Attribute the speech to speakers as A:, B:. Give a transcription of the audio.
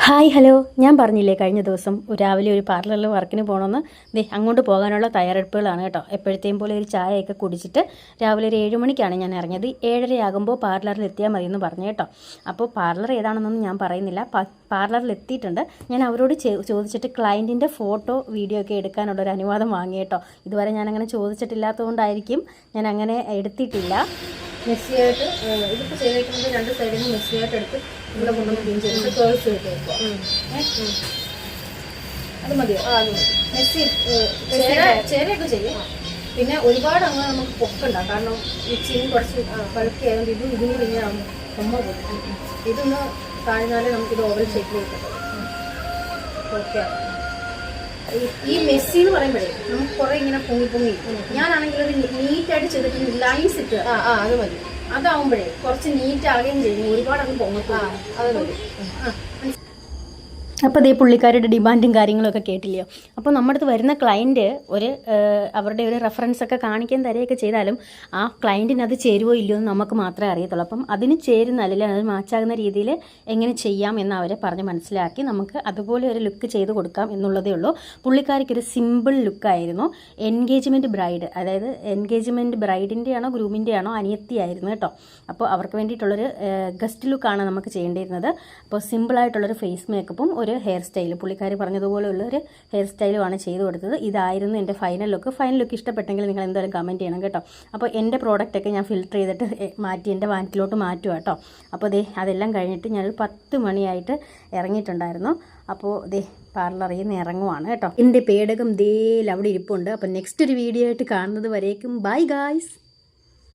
A: Hi hello, ഞാൻ പറഞ്ഞില്ലേ കഴിഞ്ഞ ദിവസം രാവിലെ ഒരു പാർലറിൽ വർക്കിന് പോകണമെന്ന്. അങ്ങോട്ട് പോകാനുള്ള തയ്യാറെടുപ്പുകളാണ് കേട്ടോ. എപ്പോഴത്തെയും പോലെ ഒരു ചായയൊക്കെ കുടിച്ചിട്ട് രാവിലെ ഒരു 7 മണിക്കാണ് ഞാൻ ഇറങ്ങിയത്. 7:30 ആകുമ്പോൾ പാർലറിൽ എത്തിയാൽ മതി എന്ന് പറഞ്ഞു കേട്ടോ. അപ്പോൾ പാർലർ ഏതാണെന്നൊന്നും ഞാൻ പറയുന്നില്ല. പാർലറിൽ എത്തിയിട്ടുണ്ട്. ഞാൻ അവരോട് ചോദിച്ചിട്ട് ക്ലയൻറ്റിൻ്റെ ഫോട്ടോ വീഡിയോ ഒക്കെ എടുക്കാനുള്ളൊരു അനുവാദം വാങ്ങി കേട്ടോ. ഇതുവരെ ഞാനങ്ങനെ ചോദിച്ചിട്ടില്ലാത്തതുകൊണ്ടായിരിക്കും ഞാൻ അങ്ങനെ എടുത്തിട്ടില്ല. മെസ്സിയായിട്ട് ഇതിപ്പോൾ ചെയ്തേക്കുന്നത് 2 സൈഡിൽ നിന്ന് മെസ്സിയായിട്ട് എടുത്ത് ഇവിടെ കൊണ്ടുവന്ന് ക്ലീൻ ചെയ്തിട്ട് കേൾസ് കിട്ടി വെക്കുക. അത് മതിയോ? അത് മതി. മെസ്സി ചേരയൊക്കെ ചെയ്യും. പിന്നെ ഒരുപാട് അങ്ങനെ നമുക്ക് പൊക്കണ്ട, കാരണം ഈ ചീനി കുറച്ച് പഴുക്കിയായതുകൊണ്ട് ഇതും കൂടി ഇങ്ങനെ കൊമ്പ പോകും. ഇതൊന്ന് താഴ്ന്നാലേ നമുക്കിത് ഓവൽ ഷേപ്പിൽ കിട്ടത്തുള്ളൂ. ഓക്കെ. ഈ മെസ്സി എന്ന് പറയുമ്പോഴേ നമുക്ക് കുറെ ഇങ്ങനെ പൊങ്ങി ഞാനാണെങ്കിൽ ഒരു നീറ്റായിട്ട് ചെയ്തിട്ട് ലൈൻസ് ഇട്ട് അത് മതി. അതാവുമ്പോഴേ കുറച്ച് നീറ്റ് ആകുകയും ചെയ്യും, ഒരുപാട് അങ്ങ് പൊങ്ങത്തും. അത് മതി. അപ്പോൾ അതേ പുള്ളിക്കാരുടെ ഡിമാൻഡും കാര്യങ്ങളൊക്കെ കേട്ടില്ലയോ. അപ്പോൾ നമ്മുടെ അടുത്ത് വരുന്ന ക്ലയൻറ്റ് അവരുടെ ഒരു റെഫറൻസൊക്കെ കാണിക്കാൻ തരികയൊക്കെ ചെയ്താലും ആ ക്ലയൻറ്റിന് അത് ചേരുവോ ഇല്ലയോ എന്ന് നമുക്ക് മാത്രമേ അറിയത്തുള്ളൂ. അപ്പം അതിന് ചേരുന്ന അല്ലെങ്കിൽ അത് മാച്ചാകുന്ന രീതിയിൽ എങ്ങനെ ചെയ്യാം എന്ന് അവരെ പറഞ്ഞ് മനസ്സിലാക്കി നമുക്ക് അതുപോലെ ഒരു ലുക്ക് ചെയ്ത് കൊടുക്കാം എന്നുള്ളതേ ഉള്ളൂ. പുള്ളിക്കാരിക്കൊരു സിമ്പിൾ ലുക്കായിരുന്നു. എൻഗേജ്മെൻറ്റ് ബ്രൈഡ്, അതായത് എൻഗേജ്മെൻറ്റ് ബ്രൈഡിൻ്റെ ആണോ ഗ്രൂമിൻ്റെ ആണോ അനിയത്തിയായിരുന്നു കേട്ടോ. അപ്പോൾ അവർക്ക് വേണ്ടിയിട്ടുള്ളൊരു ഗസ്റ്റ് ലുക്കാണ് നമുക്ക് ചെയ്യേണ്ടിയിരുന്നത്. അപ്പോൾ സിമ്പിളായിട്ടുള്ളൊരു ഫേസ് മേക്കപ്പും ഒരു ഹെയർ സ്റ്റൈൽ, പുള്ളിക്കാരി പറഞ്ഞതുപോലെയുള്ളൊരു ഹെയർ സ്റ്റൈലുമാണ് ചെയ്തു കൊടുത്തത്. ഇതായിരുന്നു എൻ്റെ ഫൈനൽ ലുക്ക്. ഫൈനൽ ലുക്ക് ഇഷ്ടപ്പെട്ടെങ്കിൽ നിങ്ങൾ എന്തായാലും കമൻറ്റ് ചെയ്യണം കേട്ടോ. അപ്പോൾ എൻ്റെ പ്രോഡക്റ്റൊക്കെ ഞാൻ ഫിൽറ്റർ ചെയ്തിട്ട് മാറ്റി എൻ്റെ വാനിറ്റിലോട്ട് മാറ്റുക കേട്ടോ. അപ്പോൾ അതെല്ലാം കഴിഞ്ഞിട്ട് ഞാനൊരു 10 മണിയായിട്ട് ഇറങ്ങിയിട്ടുണ്ടായിരുന്നു. അപ്പോൾ പാർലറിൽ നിന്ന് ഇറങ്ങുവാണ് കേട്ടോ. എൻ്റെ പേടകം അവിടെ ഇരിപ്പുണ്ട്. അപ്പോൾ നെക്സ്റ്റ് ഒരു വീഡിയോ ആയിട്ട് കാണുന്നത് വരേക്കും ബൈ ഗായ്സ്.